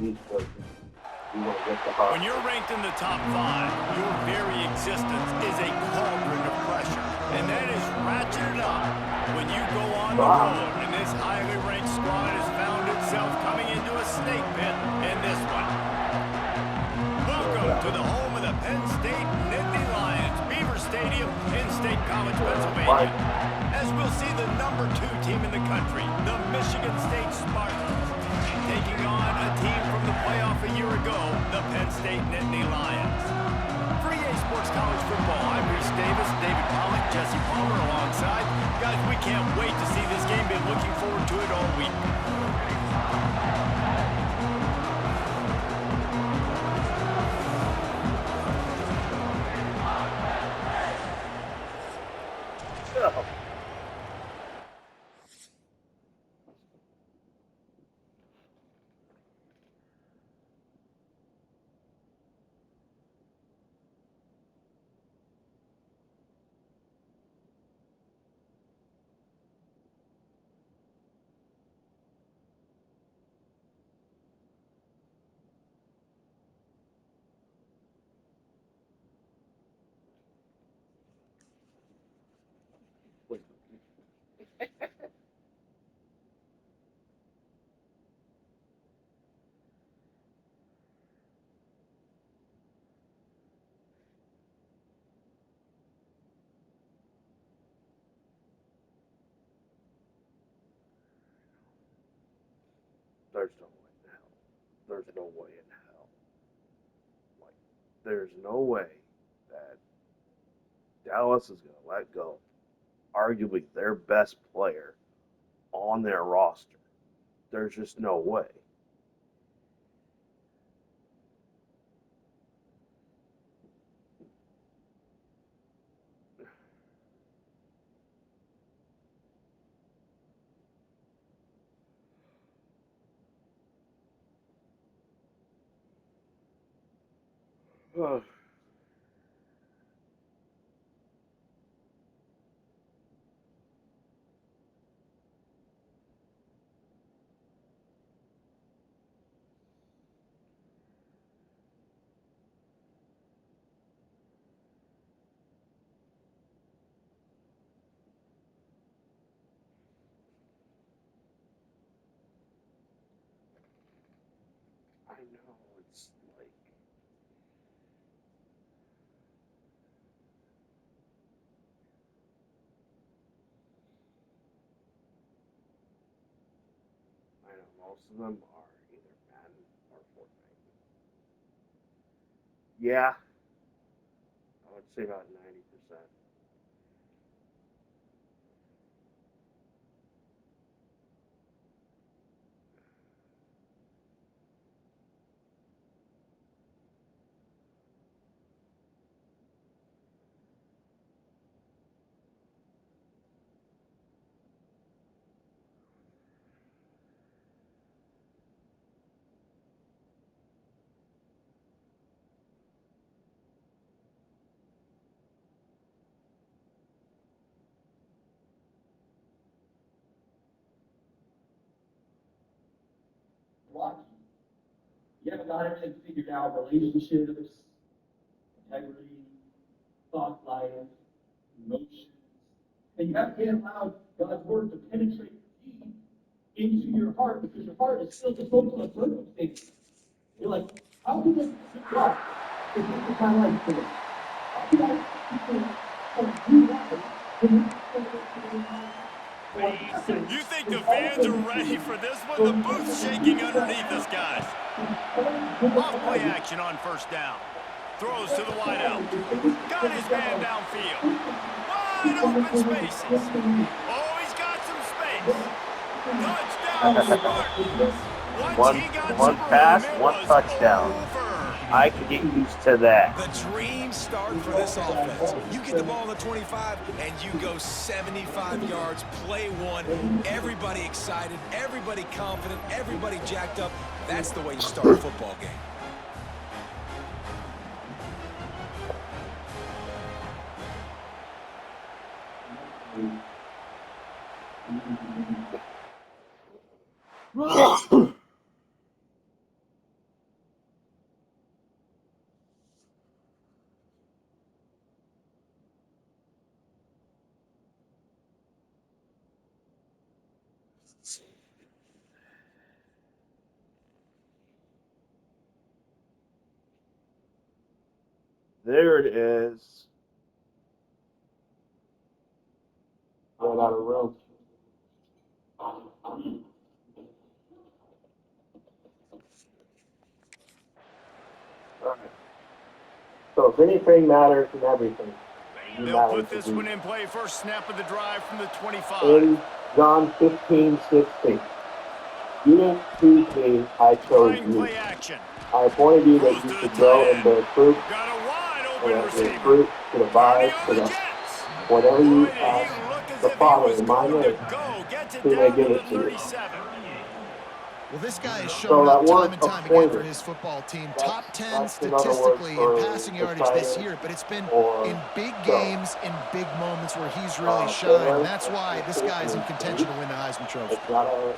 When you're ranked in the top 5, your very existence is a cauldron of pressure. And that is ratcheted up when you go on the road. And this highly ranked squad has found itself coming into a snake pit in this one. Welcome to the home of the Penn State Nittany Lions, Beaver Stadium in State College, Pennsylvania. As we'll see the number 2 team in the country, the Michigan State Spartans, taking on a team from the playoff a year ago, the Penn State Nittany Lions. For EA Sports College Football, I'm Reese Davis, David Pollack, Jesse Palmer alongside. Guys, we can't wait to see this game. Been looking forward to it all week. There's no way in hell. There's no way in hell. Like, there's no way that Dallas is going to let go, arguably their best player on their roster. There's just no way. I know, it's like, I know most of them are either Madden or Fortnite. Yeah, I would say about 90%. Lucky. You haven't got everything figured out, relationships, integrity, thought life, emotions. And you haven't yet allowed God's word to penetrate deep into your heart because your heart is still just focused on circumstances. You're like, how can this God if this is my life today? How can I do that? You think the fans are ready for this one? The booth's shaking underneath us, guys. Off-play action on first down. Throws to the wideout. Got his man downfield. Wide open spaces. Oh, he's got some space. Touchdown, Spartans. One pass, one touchdown. I can get used to that. The dream start for this offense. You get the ball in the 25, and you go 75 yards, play one. Everybody excited, everybody confident, everybody jacked up. That's the way you start a football game. There it is. Ran out of room. Alright. So if anything matters in everything, you They'll matter put to this me. one in play first snap of the drive from the 25. In John 15:16. You didn't choose me, I chose Flying you. play action. I appointed you that Throws you to the should grow tight and bear end. fruit, Got a wide and open that your receiver. fruit should abide, Cardio so the that Jets. whatever Boy, you did he ask look as the if he Father was in my going to name, go. Gets it He may down to give the it to you. 37. Well, this guy has So shown that up time word and time again for appointed, his football team. that's, Top 10 that's another word statistically in for passing yardage this excited year, but it's been or in big so. games, in big moments where he's really There, shined, and that's why this expectation guy's in is contention to belief. win the Heisman Trophy. It's not a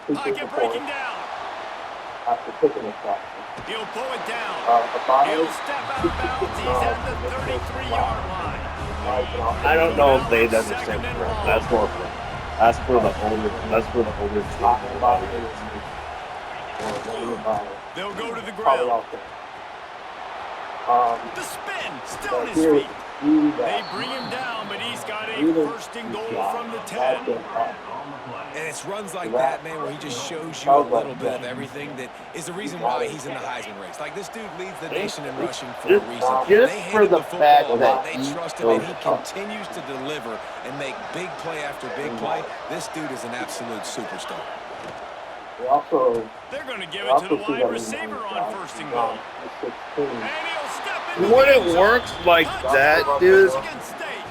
teacher's Pocket report breaking down. after picking a practice. He'll pull it down. Abide He'll step out of bounds. He's at the 33-yard line. I don't know if they'd understand the term. That's more for that's for the older team. They'll go to the Probably ground. also. The spin, still So on his here, feet. you They that bring him down, but he's got a you first and goal got from the that's 10. it. And it's runs like that, man, where he just shows you a little bit of everything that is the reason why he's in the Heisman race. Like, this dude leads the nation in rushing for a reason. Just They for handed the fact football that off. They he trust him, and he goes up. continues to deliver and make big play after big play. This dude is an absolute superstar. They're going to give it to the wide receiver on first and goal. And he'll step into When the it end zone. works like that, Touchdown, dude, Michigan State.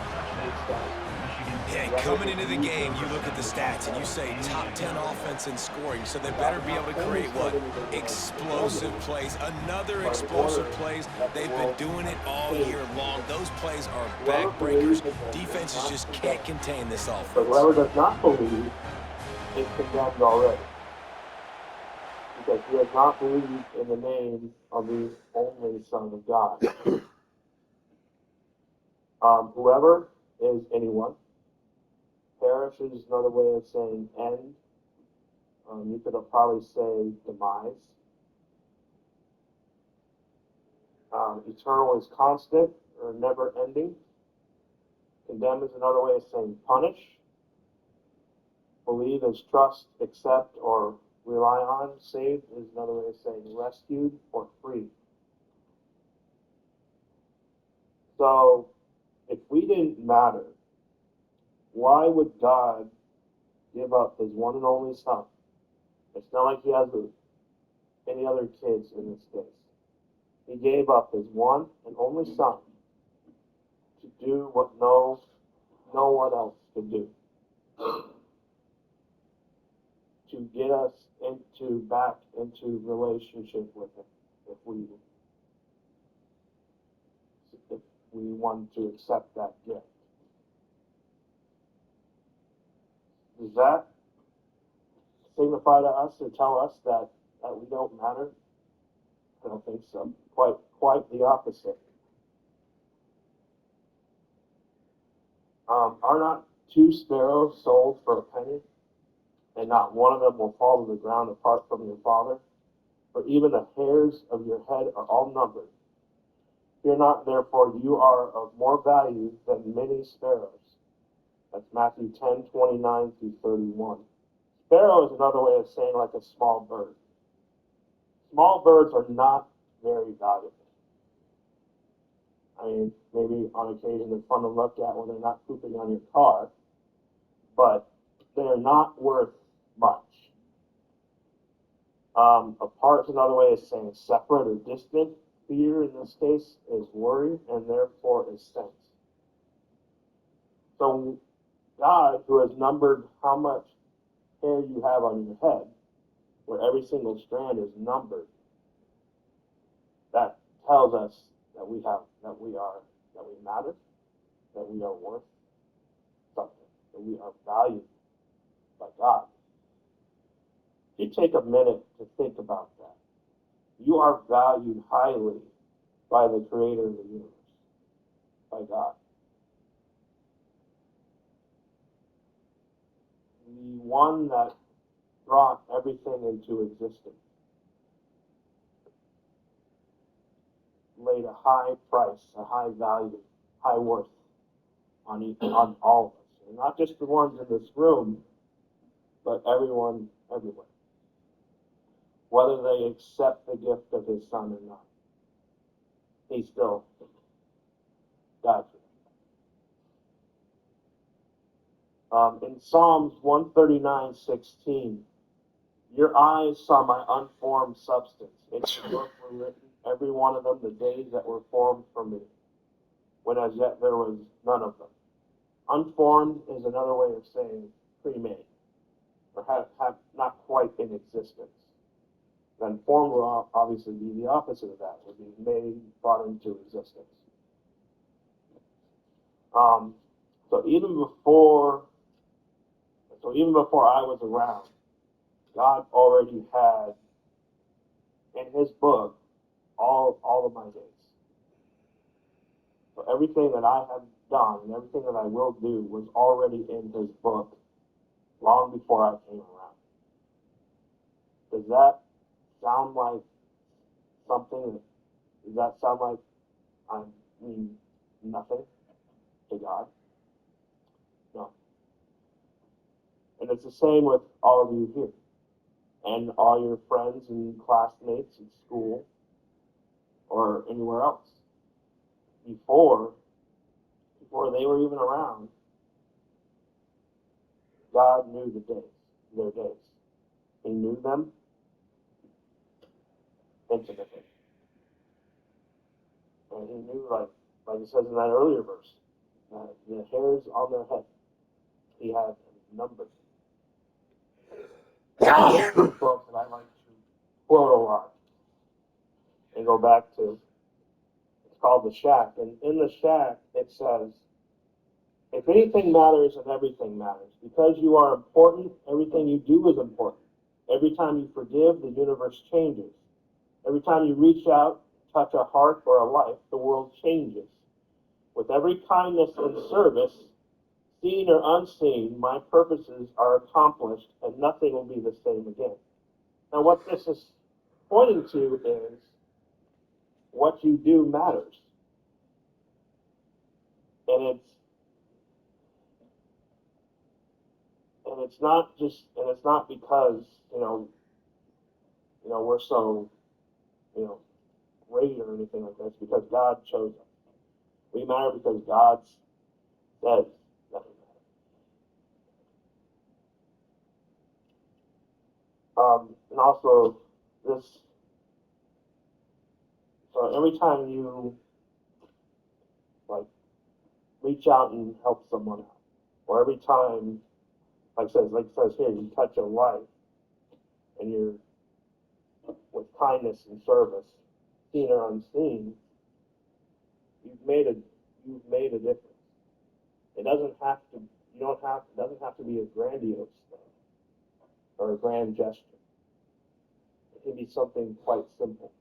Yeah, coming into the game, you look at the stats and you say top 10 offense in scoring, so they better be able to create what? Explosive plays. Another explosive plays. They've been doing it all year long. Those plays are backbreakers. Defenses just can't contain this But offense. whoever does not believe is condemned already. Because he has not believed in the name of the only Son of God. Whoever is anyone. Perish is another way of saying end. You could probably say demise. Eternal is constant or never ending. Condemn is another way of saying punish. Believe is trust, accept, or rely on. Saved is another way of saying rescued or freed. So, if we didn't matter, why would God give up his one and only Son? It's not like he has any other kids in this case. He gave up his one and only Son to do what no one else could do. To get us back into relationship with him, if we want to accept that gift. Does that signify to us or tell us that we don't matter? I don't think so. Quite the opposite. Are not two sparrows sold for a penny, and not one of them will fall to the ground apart from your Father? For even the hairs of your head are all numbered. Fear not, therefore, you are of more value than many sparrows. That's Matthew 10:29 through 31. Sparrow is another way of saying like a small bird. Small birds are not very valuable. I mean, maybe on occasion they're fun to look at when they're not pooping on your car, but they're not worth much. Apart is another way of saying separate or distant. Fear in this case is worry, and therefore is sense. So God, who has numbered how much hair you have on your head, where every single strand is numbered, that tells us that we matter, that we are worth something, that we are valued by God. You take a minute to think about that. You are valued highly by the Creator of the universe, by God. The one that brought everything into existence, laid a high price, a high value, high worth on all of us. And not just the ones in this room, but everyone everywhere. Whether they accept the gift of his son or not, he still died for them. In Psalms 139:16, your eyes saw my unformed substance. In the book were written, every one of them, the days that were formed for me, when as yet there was none of them. Unformed is another way of saying pre-made, or have not quite in existence. Then formed will obviously be the opposite of that, would be made, brought into existence. So even before I was around, God already had in his book all of my days. So everything that I have done and everything that I will do was already in his book long before I came around. Does that sound like something? Does that sound like I mean nothing to God? No. And it's the same with all of you here and all your friends and classmates at school or anywhere else. Before they were even around, God knew their days. He knew them intimately. And he knew, like it says in that earlier verse, the hairs on their head, he had numbered. Folks that I like to quote a lot and go back to, it's called The Shack. And in The Shack, it says, if anything matters and everything matters, because you are important, everything you do is important. Every time you forgive, the universe changes. Every time you reach out, touch a heart or a life, the world changes. With every kindness and service, seen or unseen, my purposes are accomplished and nothing will be the same again. Now what this is pointing to is what you do matters. And it's not because, we're so, great or anything like that. It's because God chose us. We matter because God says that we matter. And also this, so every time you reach out and help someone out, or every time, like it says here, you touch a life and you're with kindness and service, seen or unseen, you've made a difference. It doesn't have to be a grandiose thing or a grand gesture. It can be something quite simple.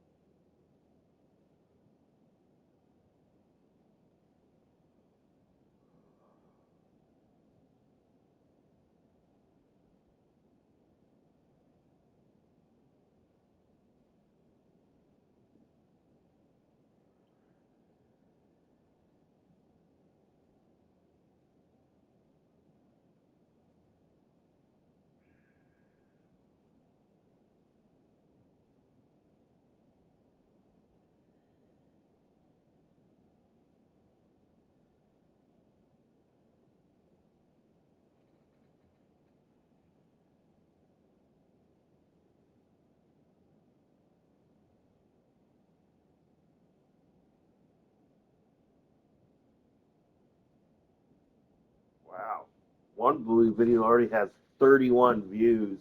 Wow. One Bluey video already has 31 views.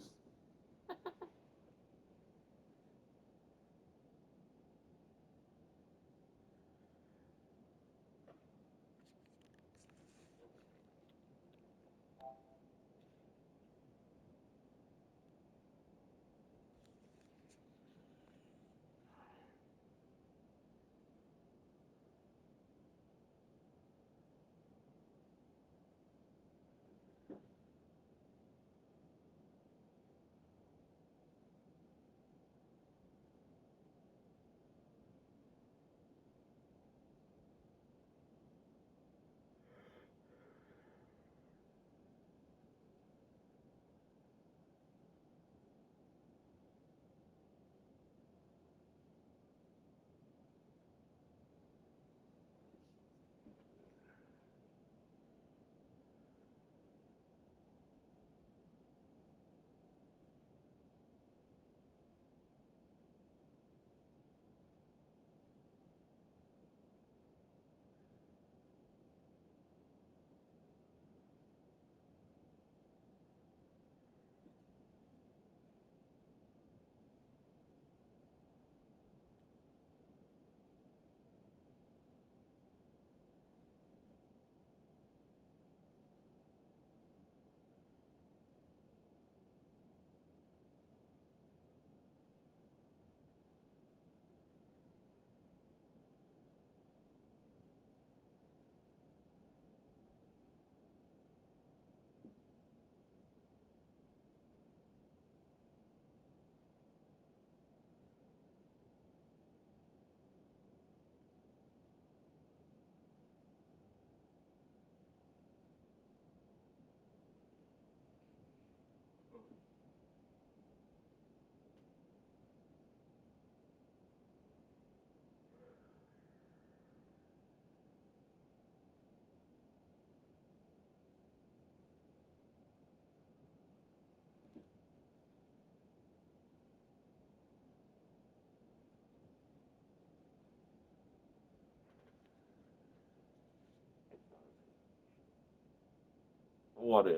What is?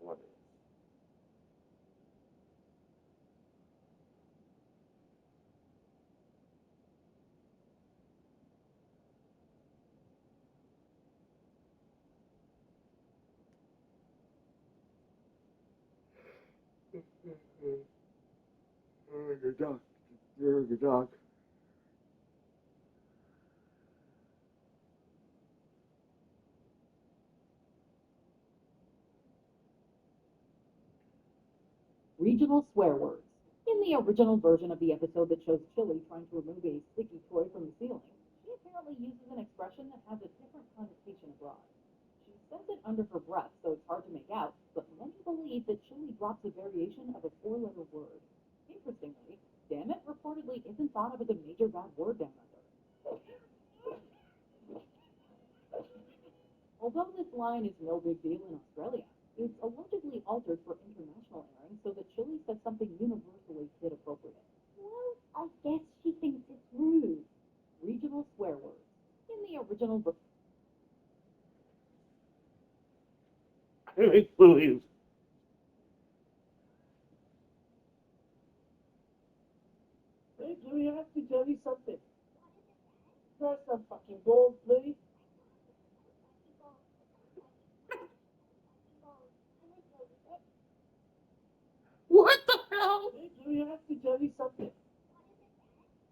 What is? Good dog. Good dog. Regional swear words. In the original version of the episode that shows Chili trying to remove a sticky toy from the ceiling, she apparently uses an expression that has a different connotation abroad. She says it under her breath, so it's hard to make out, but many believe that Chili drops a variation of a four-letter word. Interestingly, damn it reportedly isn't thought of as a major bad word down under. Although this line is no big deal in Australia, it's allegedly altered for international airing so that Chili says something universally kid-appropriate. Well, I guess she thinks it's rude. Regional swear words. In the original I make believe. Hey, Louie, I have to tell you something. Press some fucking balls, Louie. What the hell? Hey, Louie, I have to tell you something.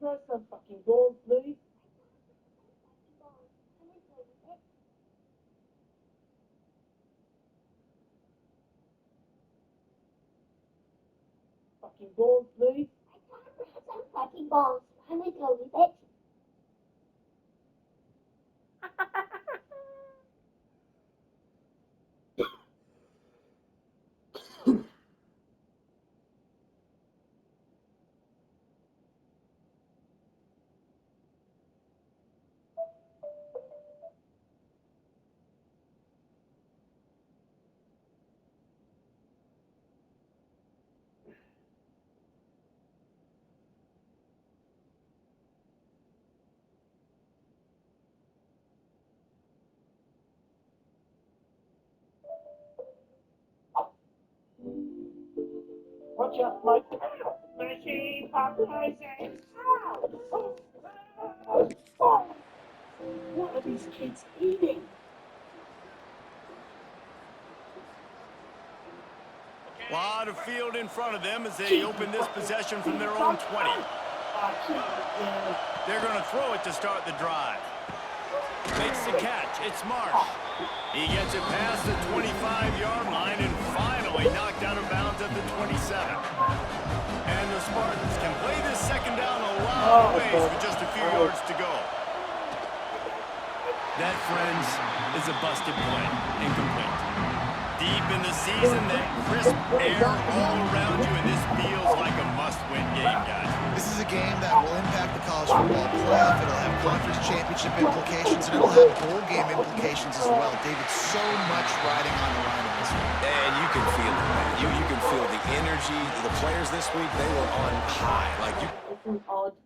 Press some fucking balls, Louie. Fucking balls, Louie. Some fucking balls. I'm gonna go with it. Watch out, Mike. Machine population. What are these kids eating? Lot of field in front of them as they open this possession from their own 20. They're going to throw it to start the drive. Makes the catch. It's Marsh. He gets it past the 25-yard line and finally knocked out of bounds at the 27. And the Spartans can play this second down a lot of ways with just a few yards to go. That, friends, is a busted play. Incomplete. Deep in the season, that crisp air all around you, and this feels like a must-win game, guys. This is a game that will impact the college football playoff. It'll have conference championship implications, and it'll have bowl game implications as well. David, so much riding on the line in this one. And you can feel it, man. You can feel the energy. The players this week, they were on high. Like you. It's an odd.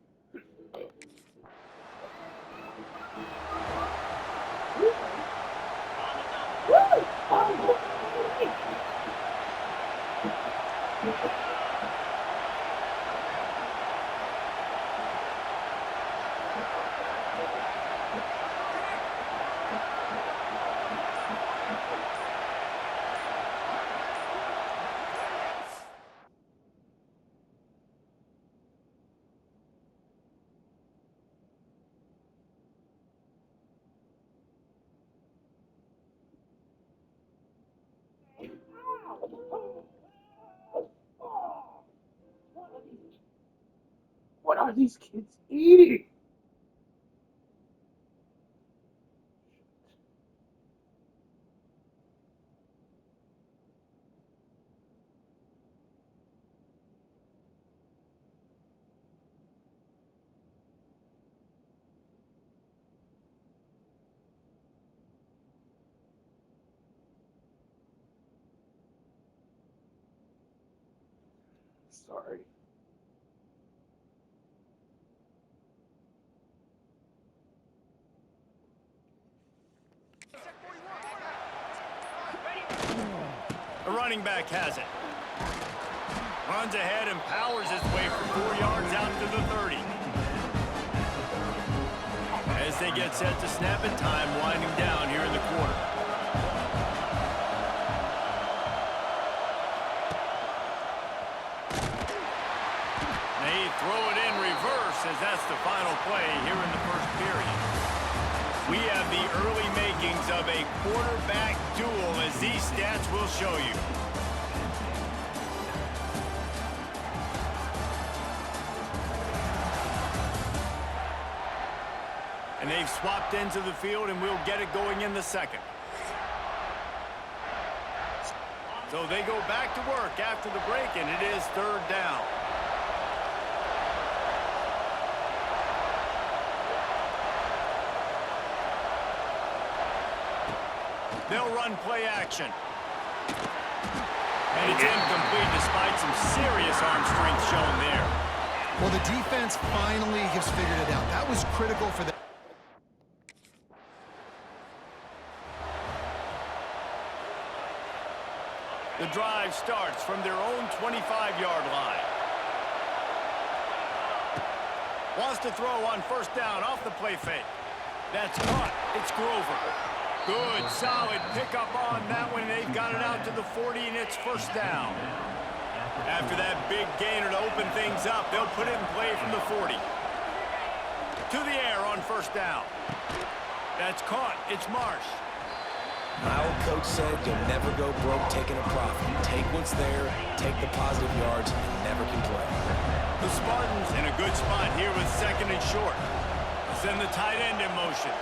What are these kids eating? Sorry. running back has it. Runs ahead and powers his way for 4 yards out to the 30. As they get set to snap it, time winding down here in the quarter. They throw it in reverse as that's the final play here in the first period. We have the early makings of a quarterback duel as these stats will show you. And they've swapped ends of the field, and we'll get it going in the second. So they go back to work after the break, and it is third down. They'll run play action. And it's incomplete despite some serious arm strength shown there. Well, the defense finally has figured it out. That was critical for them. The drive starts from their own 25-yard line. Wants to throw on first down off the play fake. That's caught. It's Grover. Good, solid pickup on that one. They've got it out to the 40, and it's first down. After that big gainer to open things up, they'll put it in play from the 40. To the air on first down. That's caught. It's Marsh. My old coach said you'll never go broke taking a profit. Take what's there, take the positive yards, and never complain. The Spartans in a good spot here with second and short. Send the tight end in motion.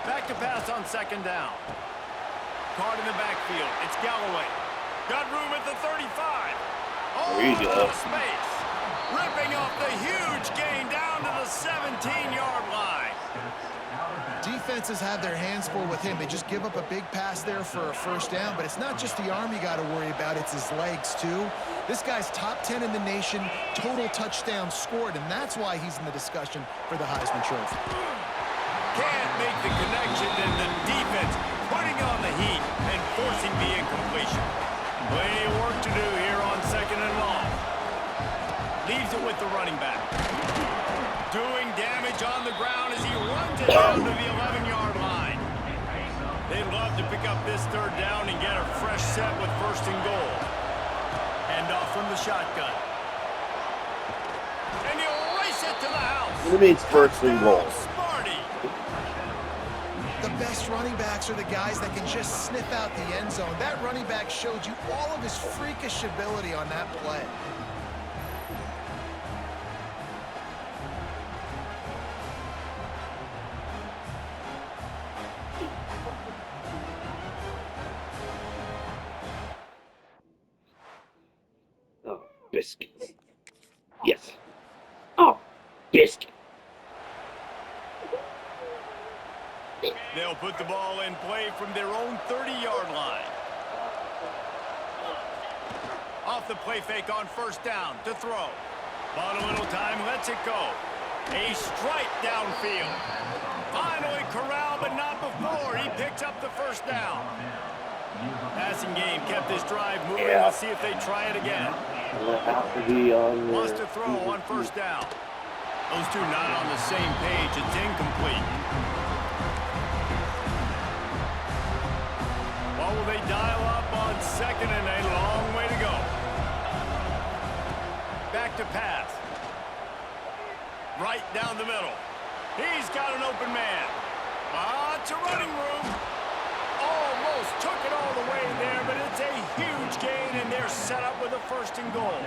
Back to pass on second down. Card in the backfield. It's Galloway. Got room at the 35. Oh, there you go. Space. Ripping off the huge gain down to the 17-yard line. Defenses have their hands full with him. They just give up a big pass there for a first down, but it's not just the arm you got to worry about, it's his legs too. This guy's top 10 in the nation, total touchdowns scored, and that's why he's in the discussion for the Heisman Trophy. Can't make the connection, and the defense putting on the heat and forcing the incompletion. Plenty of work to do here on second and long. Leaves it with the running back. Doing damage on the ground as he runs it down to the 11-yard line. They'd love to pick up this third down and get a fresh set with first and goal. Hand off from the shotgun. And he'll race it to the house. What means first and goal? Sparty. The best running backs are the guys that can just sniff out the end zone. That running back showed you all of his freakish ability on that play. Biscuits. Yes. Oh, biscuit. They'll put the ball in play from their own 30-yard line. Off the play fake on first down to throw. Bought a little time, lets it go. A strike downfield. Finally corralled, but not before. He picks up the first down. Passing game kept this drive moving. Yeah. Let's see if they try it again. It'll have to be on Wants to throw on first down. Those two not on the same page. It's incomplete. Well, will they dial up on second and a long way to go? Back to pass. Right down the middle. He's got an open man. Lots of running room. Almost took it all the way there, but it's a huge gain, and they're set up with a first and goal.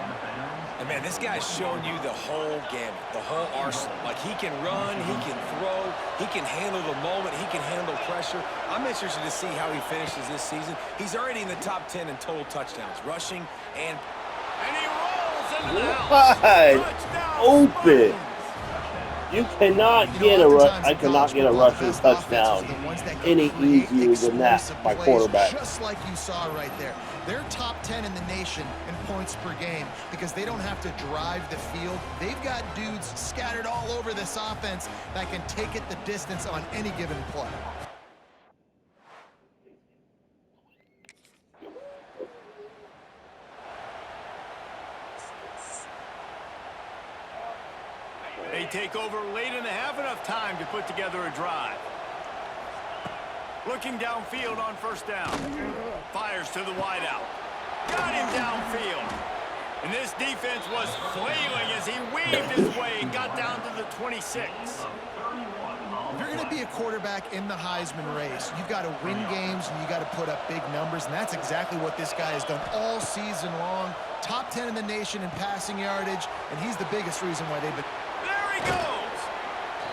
And man, this guy's showing you the whole gamut, the whole arsenal. Like, he can run, he can throw, he can handle the moment, he can handle pressure. I'm interested to see how he finishes this season. He's already in the top 10 in total touchdowns, rushing and he rolls into the house. wide Touchdown, open. Spartans. You cannot get a rush. I cannot get a rushing touchdown any easier than that by quarterback. Just like you saw right there. They're top 10 in the nation in points per game because they don't have to drive the field. They've got dudes scattered all over this offense that can take it the distance on any given play. take over late in the half, enough time to put together a drive. Looking downfield on first down. Fires to the wideout. Got him downfield. And this defense was flailing as he weaved his way and got down to the 26. If you're going to be a quarterback in the Heisman race, you've got to win games and you got to put up big numbers, and that's exactly what this guy has done all season long. Top 10 in the nation in passing yardage, and he's the biggest reason why they've been... There he goes!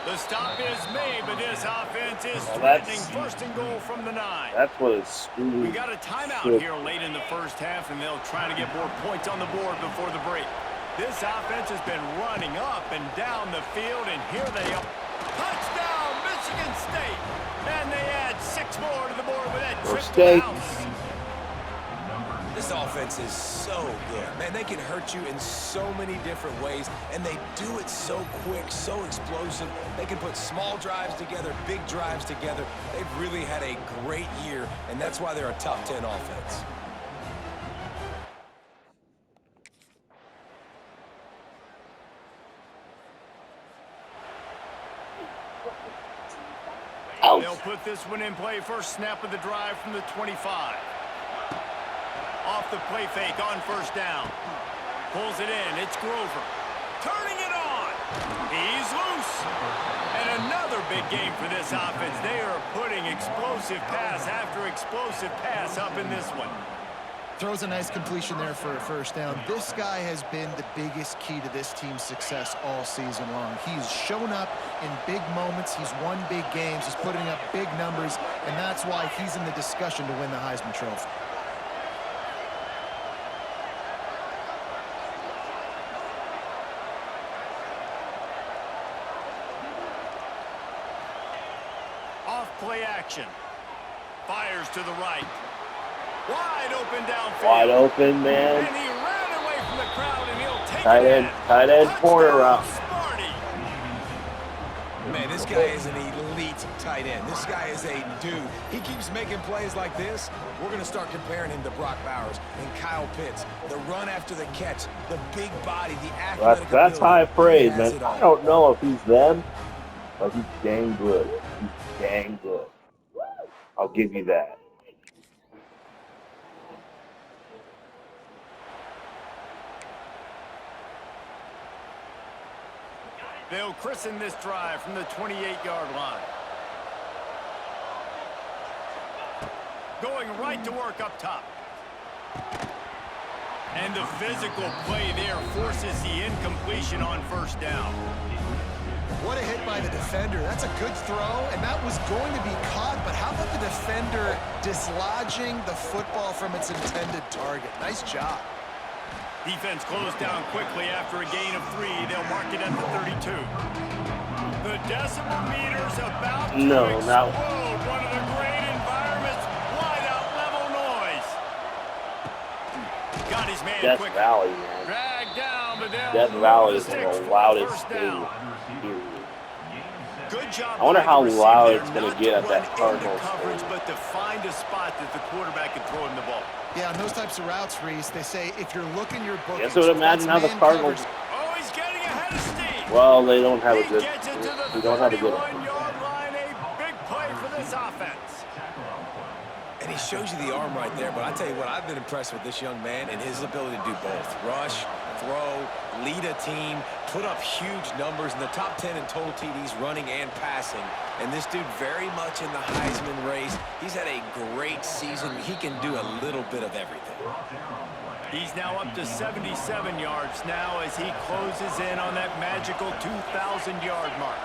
The stop is made, but this offense is threatening first and goal from the 9. That's what it's screwed. We got a timeout here late in the first half, and they'll try to get more points on the board before the break. This offense has been running up and down the field, and here they are. Touchdown, Michigan State! And they add 6 more to the board with that trip to the house. This offense is so good. Man, they can hurt you in so many different ways, and they do it so quick, so explosive. They can put small drives together, big drives together. They've really had a great year, and that's why they're a top 10 offense. They'll put this one in play. First snap of the drive from the 25. Off the play fake on first down. Pulls it in. It's Grover. Turning it on. He's loose. And another big game for this offense. They are putting explosive pass after explosive pass up in this one. Throws a nice completion there for a first down. This guy has been the biggest key to this team's success all season long. He's shown up in big moments. He's won big games. He's putting up big numbers, and that's why he's in the discussion to win the Heisman Trophy. Play action. Fires to the right. Wide open downfield. Wide open, man. And he ran away from the crowd, and he'll take tight end corner route. Man, this guy is an elite tight end. This guy is a dude. He keeps making plays like this. We're going to start comparing him to Brock Bowers and Kyle Pitts. The run after the catch, the big body, the athletic That's high praise, man. I don't know if he's them, but he's dang good. He's dang good. I'll give you that. They'll christen this drive from the 28-yard line. Going right to work up top. And the physical play there forces the incompletion on first down. What a hit by the defender. That's a good throw, and that was going to be caught, but how about the defender dislodging the football from its intended target? Nice job. Defense closed down quickly after a gain of 3. They'll mark it at the 32. The decibel meter's about to explode. One of the great environments. Wide out level noise. Got his man Death quick. Valley, man. Dragged down, but Death Valley is one of the loudest things. Good job. I wonder how loud it's going to get at that Cardinals coverage, but to find a spot that the quarterback can throw him the ball. Yeah, on those types of routes, Reese, they say if you're looking your book. Yes, I would imagine how the Cardinals. Oh, he's getting ahead of steam. Well, they don't have a good. They don't have a good. 31-yard line, a big play for this offense. And he shows you the arm right there, but I tell you what, I've been impressed with this young man and his ability to do both. Rush, throw, lead a team, put up huge numbers in the top 10 in total TDs, running and passing. And this dude very much in the Heisman race. He's had a great season. He can do a little bit of everything. He's now up to 77 yards now as he closes in on that magical 2,000-yard mark.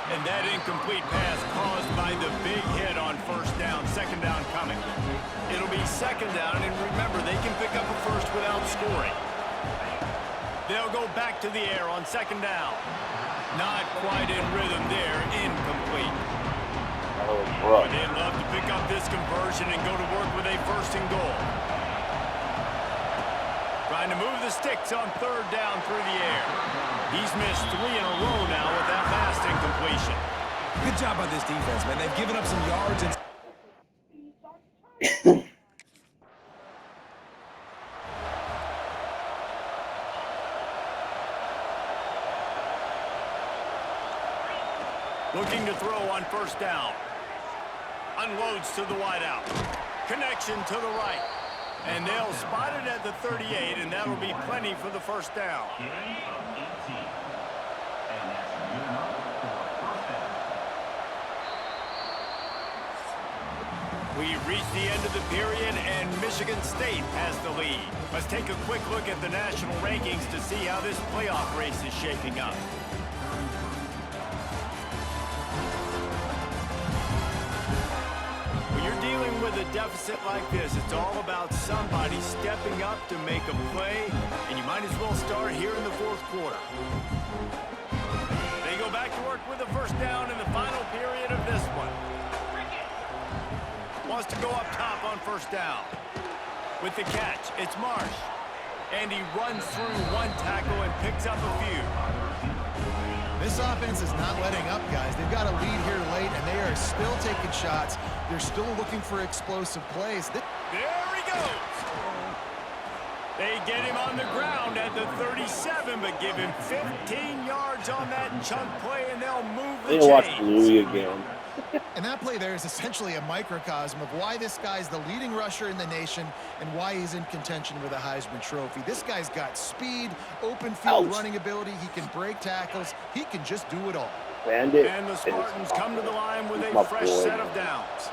And that incomplete pass caused by the big hit on first down. Second down coming. It'll be second down, and remember, they can pick up a first without scoring. They'll go back to the air on second down. Not quite in rhythm there. Incomplete. But they'd love to pick up this conversion and go to work with a first and goal. Trying to move the sticks on third down through the air. He's missed 3 in a row now with that last incompletion. Good job by this defense, man. They've given up some yards and... Looking to throw on first down. Unloads to the wideout. Connection to the right. And they'll spot it at the 38, and that'll be plenty for the first down. We've reached the end of the period, and Michigan State has the lead. Let's take a quick look at the national rankings to see how this playoff race is shaping up. When you're dealing with a deficit like this, it's all about somebody stepping up to make a play, and you might as well start here in the fourth quarter. They go back to work with a first down in the final period of this one. Wants to go up top on first down. With the catch, it's Marsh. And he runs through one tackle and picks up a few. This offense is not letting up, guys. They've got a lead here late, and they are still taking shots. They're still looking for explosive plays. There he goes. They get him on the ground at the 37, but give him 15 yards on that chunk play, and they'll move the chains. Watch Louis again. And that play there is essentially a microcosm of why this guy's the leading rusher in the nation and why he's in contention with a Heisman Trophy. This guy's got speed, open field running ability. He can break tackles. He can just do it all. Bandit. And the Spartans come to the line with a fresh set of downs.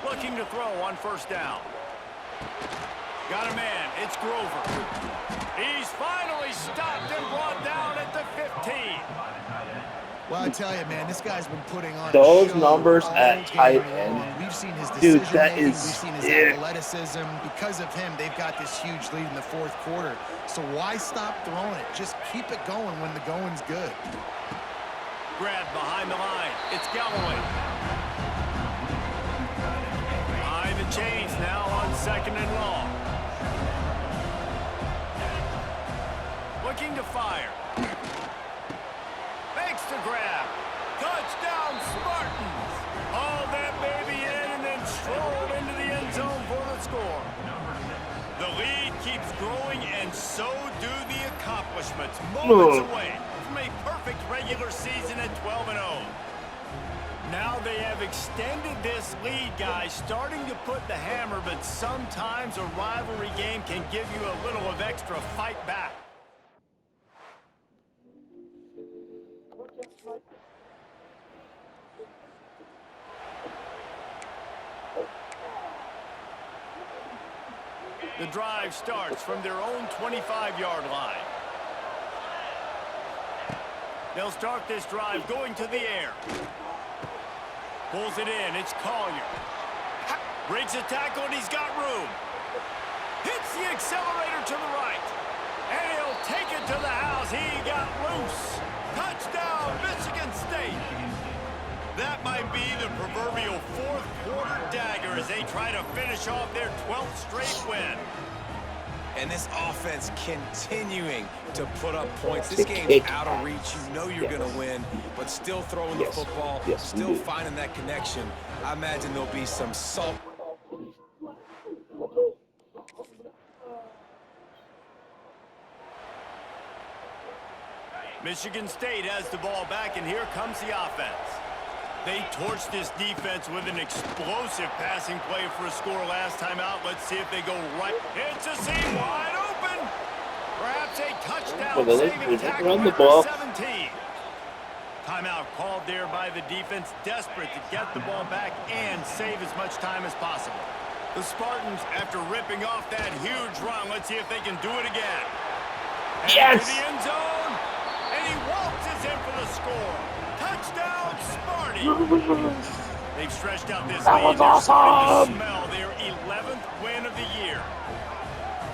Looking to throw on first down. Got a man. It's Grover. He's finally stopped and brought down at the 15. Well, I tell you, man, this guy's been putting on those numbers at tight end. We've seen his decision making. We've is seen his athleticism. Because of him, they've got this huge lead in the fourth quarter. So why stop throwing it? Just keep it going when the going's good. Grab behind the line. It's Galloway. Behind the chains now on second and long. Looking to fire. Makes the grab. Touchdown, Spartans. Haul that baby in and then stroll into the end zone for the score. The lead keeps growing, and so do the accomplishments. Moments away from a perfect regular season at 12-0. Now they have extended this lead, guys, starting to put the hammer, but sometimes a rivalry game can give you a little of extra fight back. The drive starts from their own 25-yard line. They'll start this drive going to the air. Pulls it in. It's Collier. Breaks a tackle, and he's got room. Hits the accelerator to the right. And he'll take it to the house. He got loose. Touchdown, Michigan State. That might be the proverbial fourth quarter dagger as they try to finish off their 12th straight win. And this offense continuing to put up points. This game's out of reach. You know you're going to win, but still throwing the football, still finding that connection. I imagine there'll be some salt. Michigan State has the ball back, and here comes the offense. They torched this defense with an explosive passing play for a score last time out. Let's see if they go right. It's a seam wide open. Perhaps a touchdown-saving tackle at the 17. Timeout called there by the defense, desperate to get the ball back and save as much time as possible. The Spartans, after ripping off that huge run, let's see if they can do it again. Yes! To the end zone, and he waltzes in for the score. Touchdown, Sparty! They've stretched out this lead. They're starting to smell their 11th win of the year.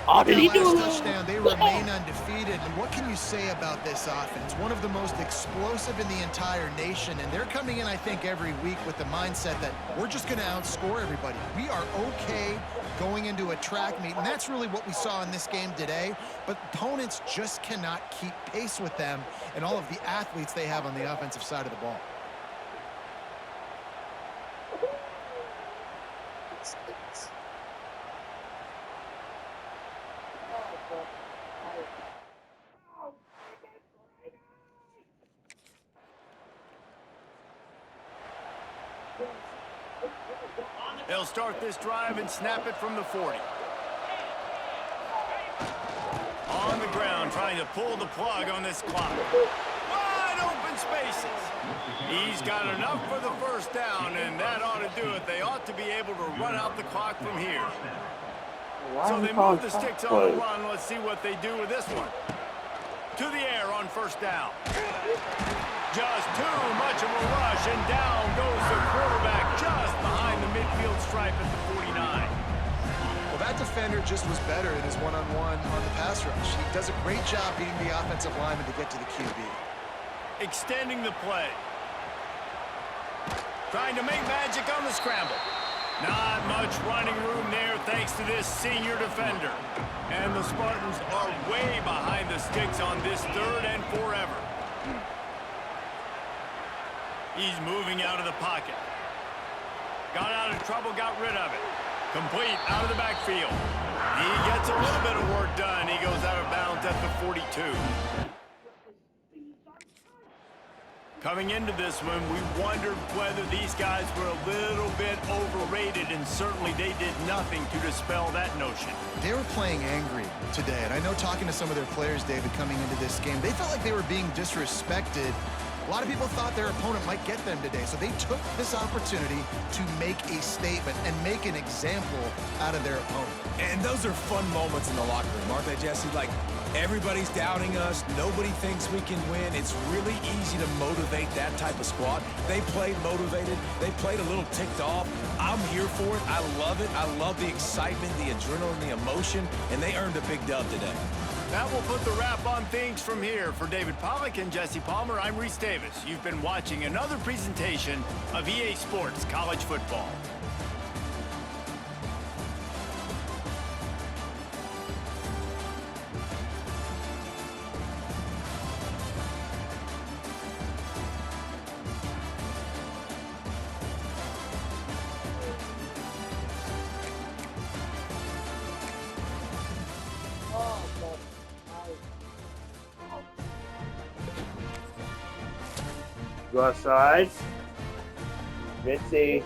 Their last touchdown, they remain undefeated. And what can you say about this offense? One of the most explosive in the entire nation. And they're coming in, I think, every week with the mindset that we're just going to outscore everybody. We are okay going into a track meet. And that's really what we saw in this game today. But opponents just cannot keep pace with them and all of the athletes they have on the offensive side of the ball. They'll start this drive and snap it from the 40. On the ground, trying to pull the plug on this clock. Wide open spaces. He's got enough for the first down, and that ought to do it. They ought to be able to run out the clock from here. So they move the sticks on the run. Let's see what they do with this one. To the air on first down. Just too much of a rush, and down goes the quarterback just behind the midfield stripe at the 49. Well, that defender just was better in his one-on-one on the pass rush. He does a great job beating the offensive lineman to get to the QB. Extending the play. Trying to make magic on the scramble. Not much running room there thanks to this senior defender. And the Spartans are way behind the sticks on this 3rd and forever. He's moving out of the pocket. Got out of trouble, got rid of it. Complete out of the backfield. He gets a little bit of work done. He goes out of bounds at the 42. Coming into this one, we wondered whether these guys were a little bit overrated, and certainly they did nothing to dispel that notion. They were playing angry today, and I know talking to some of their players, David, coming into this game, they felt like they were being disrespected. A lot of people thought their opponent might get them today, so they took this opportunity to make a statement and make an example out of their opponent. And those are fun moments in the locker room, aren't they, Jesse? Like, everybody's doubting us. Nobody thinks we can win. It's really easy to motivate that type of squad. They played motivated. They played a little ticked off. I'm here for it. I love it. I love the excitement, the adrenaline, the emotion, and they earned a big dub today. That will put the wrap on things from here. For David Pollack and Jesse Palmer, I'm Reese Davis. You've been watching another presentation of EA Sports College Football. Go outside. Mitzi.